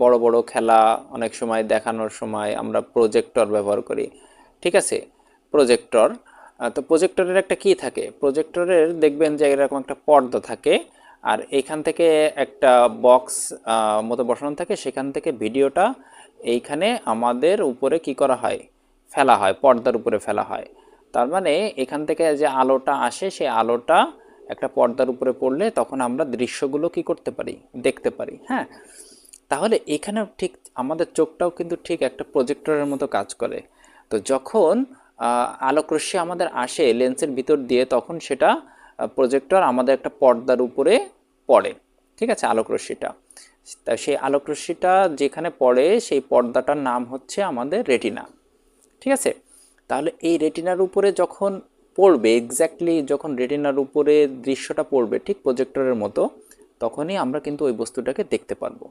বড় বড় খেলা অনেক সময় দেখানোর সময় আমরা প্রজেক্টর ব্যবহার করি, ঠিক আছে? প্রজেক্টর, তো প্রজেক্টরের একটা কি থাকে, প্রজেক্টরের দেখবেন যে এরকম একটা পর্দা থাকে, আর এইখান থেকে একটা বক্স মতো বসানো থাকে, সেখান থেকে ভিডিওটা এইখানে আমাদের উপরে কি করা হয়, ফেলা হয়, পর্দার উপরে ফেলা হয়। তার মানে এখান থেকে যে আলোটা আসে সেই আলোটা একটা পর্দার উপরে পড়লে তখন আমরা দৃশ্যগুলো কি করতে পারি, দেখতে পারি। হ্যাঁ, তাহলে এখানেও ঠিক আমাদের চোখটাও কিন্তু ঠিক একটা প্রজেক্টরের মতো কাজ করে। তো যখন আলোকরশ্মি আমাদের আসে লেন্সের ভিতর দিয়ে, তখন সেটা প্রজেক্টর আমাদের একটা পর্দার উপরে পড়ে, ঠিক আছে, আলোকরশ্মিটা। তা সেই আলোকরশ্মিটা যেখানে পড়ে সেই পর্দাটার নাম হচ্ছে আমাদের রেটিনা, ঠিক আছে? তাহলে এই রেটিনার উপরে যখন পড়বে, এক্স্যাক্টলি যখন রেটিনার উপরে দৃশ্যটা পড়বে ঠিক প্রজেক্টরের মতো, তখনই আমরা কিন্তু ওই বস্তুটাকে দেখতে পারবো।